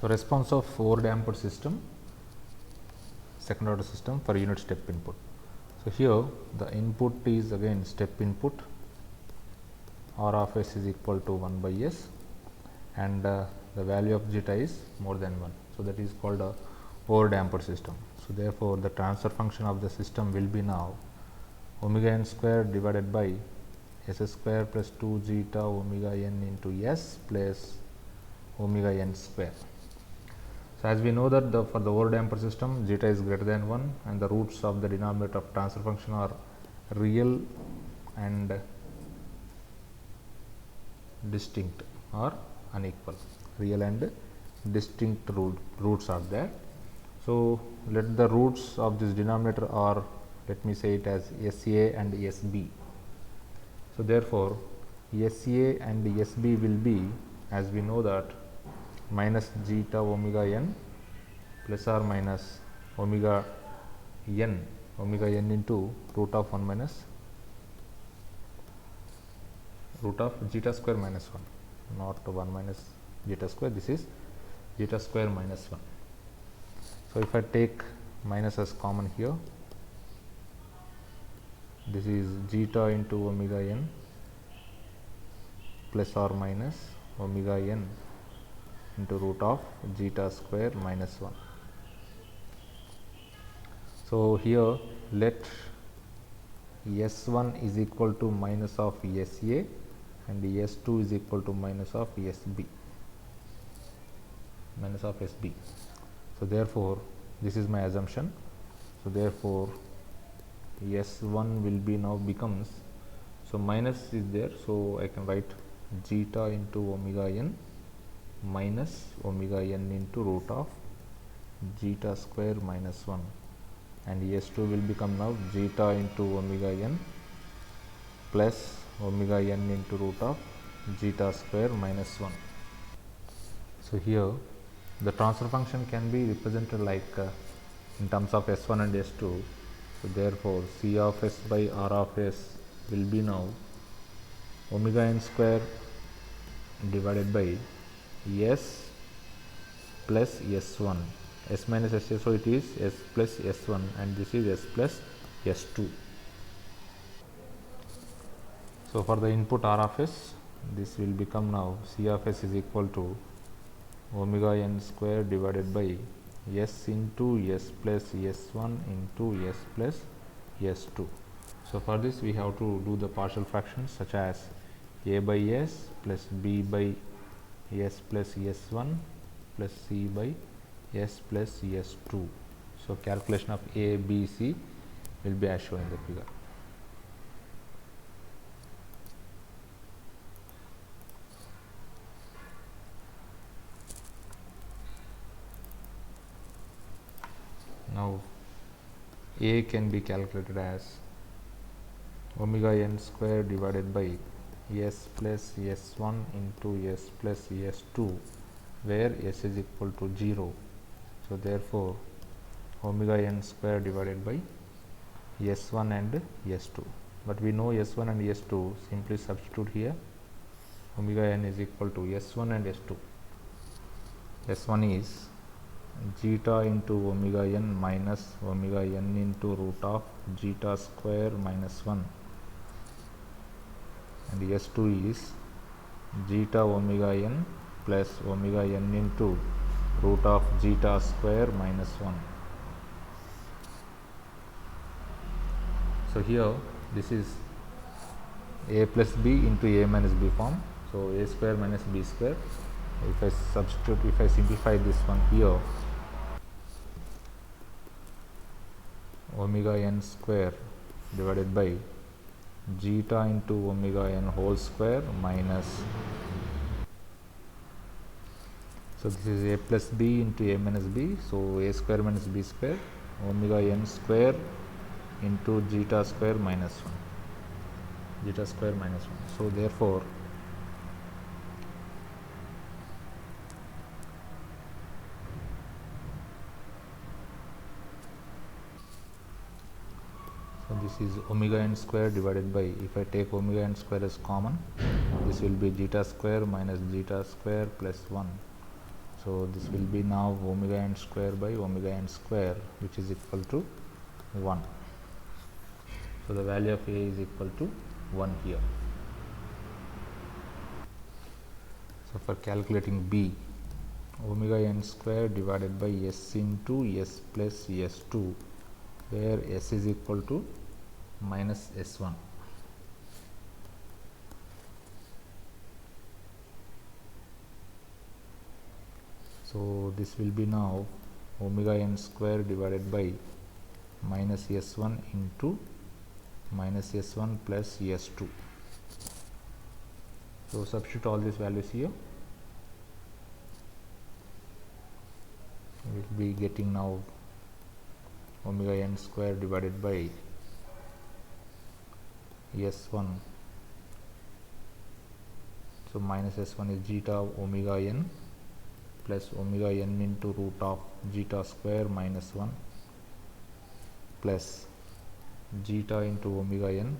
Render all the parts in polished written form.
So, response of over-damped system, second order system for unit step input. So, here the input is again step input, R of s is equal to 1 by s, and the value of zeta is more than 1. So, that is called a over-damped system. So, therefore, the transfer function of the system will be now omega n square divided by s square plus 2 zeta omega n into s plus omega n square. So, as we know that for the over-damped system zeta is greater than 1 and the roots of the denominator of transfer function are real and distinct or unequal. Real and distinct roots are there. So, let the roots of this denominator are, let me say it as SA and SB. So, therefore, SA and SB will be, as we know that, minus zeta omega n plus or minus omega n into root of 1 minus root of zeta square minus 1, not 1 minus zeta square, this is zeta square minus 1. So, if I take minus as common here, this is zeta into omega n plus or minus omega n into root of zeta square minus 1. So, here let S1 is equal to minus of SA and S2 is equal to minus of SB, minus of SB. So, therefore, this is my assumption. So, therefore, S1 will be now becomes, so minus is there. So, I can write zeta into omega n minus omega n into root of zeta square minus 1, and S2 will become now zeta into omega n plus omega n into root of zeta square minus 1. So, here the transfer function can be represented like in terms of S1 and S2. So, therefore, C of s by R of s will be now omega n square divided by S plus S1, S minus S, so it is S plus S1 and this is S plus S2. So, for the input R of s, this will become now C of s is equal to omega n square divided by S into S plus S1 into S plus S2. So, for this we have to do the partial fractions such as A by S plus B by S plus S1 plus C by S plus S2. So, calculation of A, B, C will be as shown in the figure. Now, A can be calculated as omega n square divided by S plus S1 into S plus S2, where S is equal to 0. So, therefore, omega n square divided by S1 and S2, but we know S1 and S2, simply substitute here, omega n is equal to S1 and S2. S1 is zeta into omega n minus omega n into root of zeta square minus 1, and S2 is zeta omega n plus omega n into root of zeta square minus 1. So, here this is A plus B into A minus B form. So, A square minus B square. If I substitute, if I simplify this one here, omega n square divided by zeta into omega n whole square minus, so this is A plus B into A minus B. So, A square minus B square omega n square into zeta square minus 1, zeta square minus 1. So, therefore, this is omega n square divided by, if I take omega n square as common, this will be zeta square minus zeta square plus 1. So this will be now omega n square by omega n square, which is equal to 1. So the value of A is equal to 1 here. So for calculating B, omega n square divided by S into S plus S2, where S is equal to minus S1. So this will be now omega n square divided by minus S1 into minus S1 plus S2. So substitute all these values here. We will be getting now omega n square divided by S1. So minus S1 is zeta omega n plus omega n into root of zeta square minus 1 plus zeta into omega n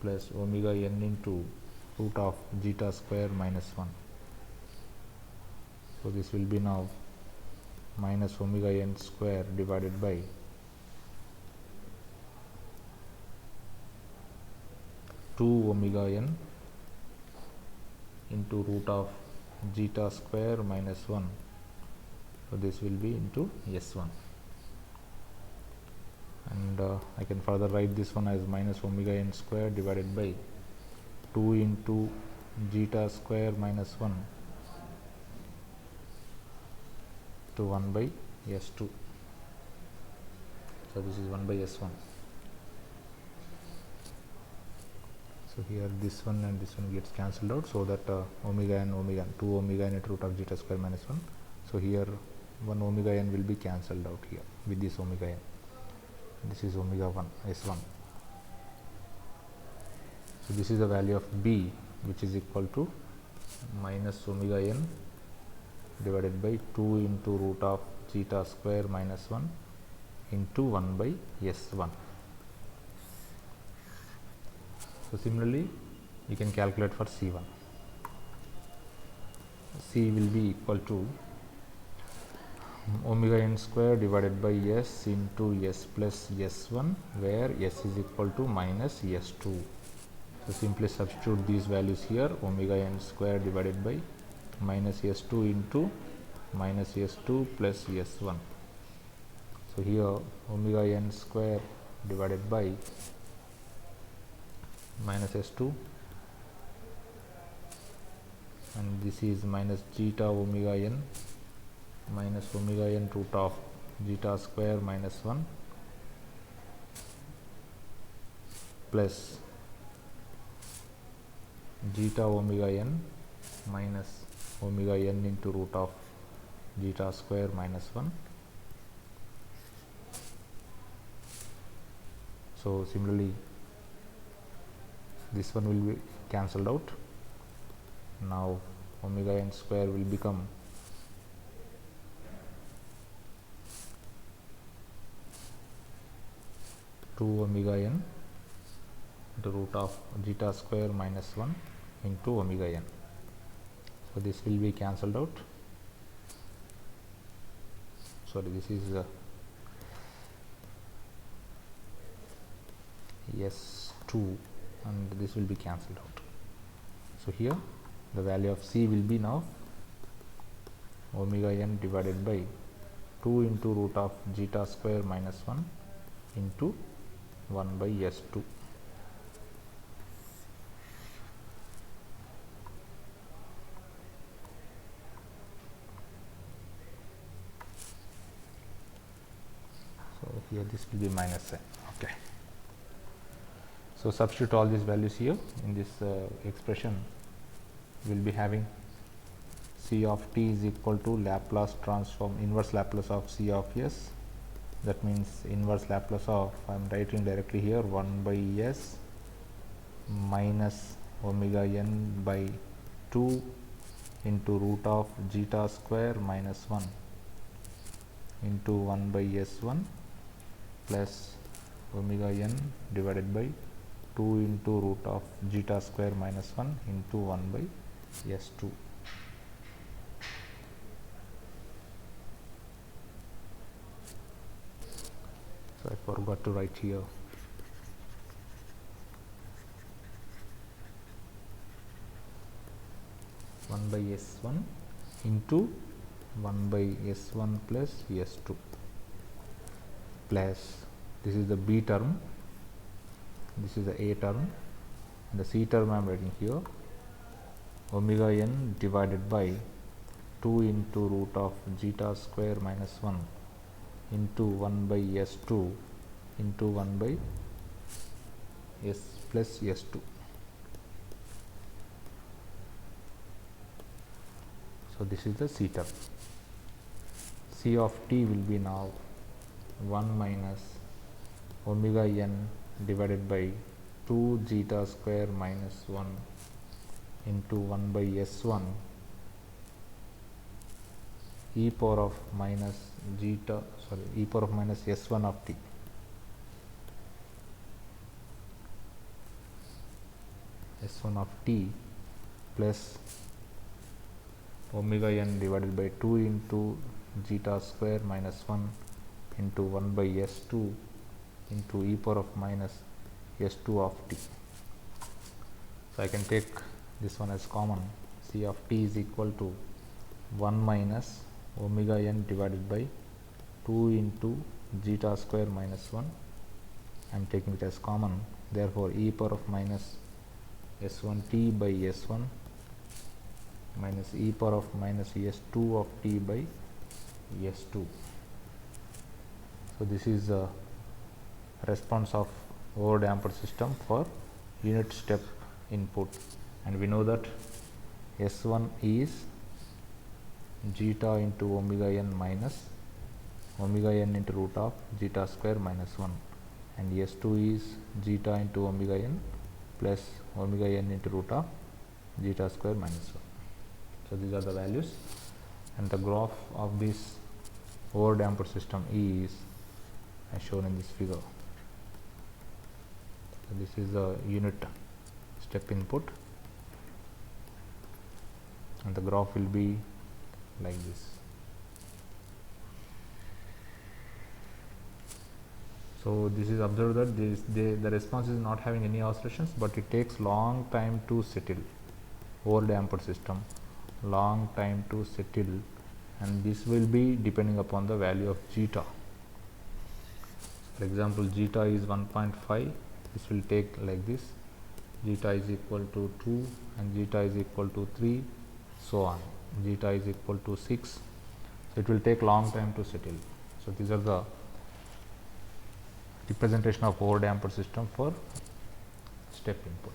plus omega n into root of zeta square minus 1. So this will be now minus omega n square divided by two omega n into root of zeta square minus 1. So this will be into S1, and I can further write this one as minus omega n square divided by 2 into zeta square minus 1 to 1 by S2. So this is 1 by S1. So here this one and this one gets cancelled out, so that omega n 2 omega n at root of zeta square minus 1. So here 1 omega n will be cancelled out here with this omega n. This is omega 1 S1. So this is the value of B, which is equal to minus omega n divided by 2 into root of zeta square minus 1 into 1 by S1. So similarly, you can calculate for C1. C will be equal to omega n square divided by S into S plus S1, where S is equal to minus S2. So simply substitute these values here, omega n square divided by minus S2 into minus S2 plus S1. So here omega n square divided by minus S2, and this is minus zeta omega n minus omega n root of zeta square minus 1 plus zeta omega n minus omega n into root of zeta square minus 1. So similarly, this one will be cancelled out. Now omega n square will become two omega n into root of zeta square minus 1 into omega n. So this will be cancelled out. Sorry, this is S2, and this will be cancelled out. So here the value of C will be now omega n divided by 2 into root of zeta square minus 1 into 1 by S2. So here this will be minus n. Okay. So substitute all these values here in this expression. We will be having C of t is equal to Laplace transform, inverse Laplace of C of S. That means inverse Laplace of, I am writing directly here, 1 by S minus omega n by 2 into root of zeta square minus 1 into 1 by S1 plus omega n divided by 2 into root of zeta square minus 1 into 1 by S2. So I forgot to write here. One by S1 into 1 by S1 plus S2 plus, this is the B term, this is the A term, and the C term I am writing here, omega n divided by 2 into root of zeta square minus 1 into 1 by S2 into 1 by S plus S2. So this is the C term. C of t will be now 1 minus omega n divided by 2 zeta square minus 1 into 1 by S1 e power of minus S1 of t. S1 of t plus omega n divided by 2 into zeta square minus 1 into 1 by S2 into e power of minus S2 of t. So I can take this one as common. C of t is equal to 1 minus omega n divided by 2 into zeta square minus 1. I am taking it as common. Therefore, e power of minus S1 t by S1 minus e power of minus S2 of t by S2. So this is the response of over-damped system for unit step input, and we know that S1 is zeta into omega n minus omega n into root of zeta square minus 1, and S2 is zeta into omega n plus omega n into root of zeta square minus 1. So these are the values, and the graph of this over-damped system is as shown in this figure. So this is the unit step input, and the graph will be like this. So this is observed that the response is not having any oscillations, but it takes long time to settle. Over-damped system, long time to settle, and this will be depending upon the value of zeta. For example, zeta is 1.5, this will take like this, zeta is equal to 2 and zeta is equal to 3, so on, zeta is equal to 6. So it will take long time to settle. So these are the representation of over-damped system for step input.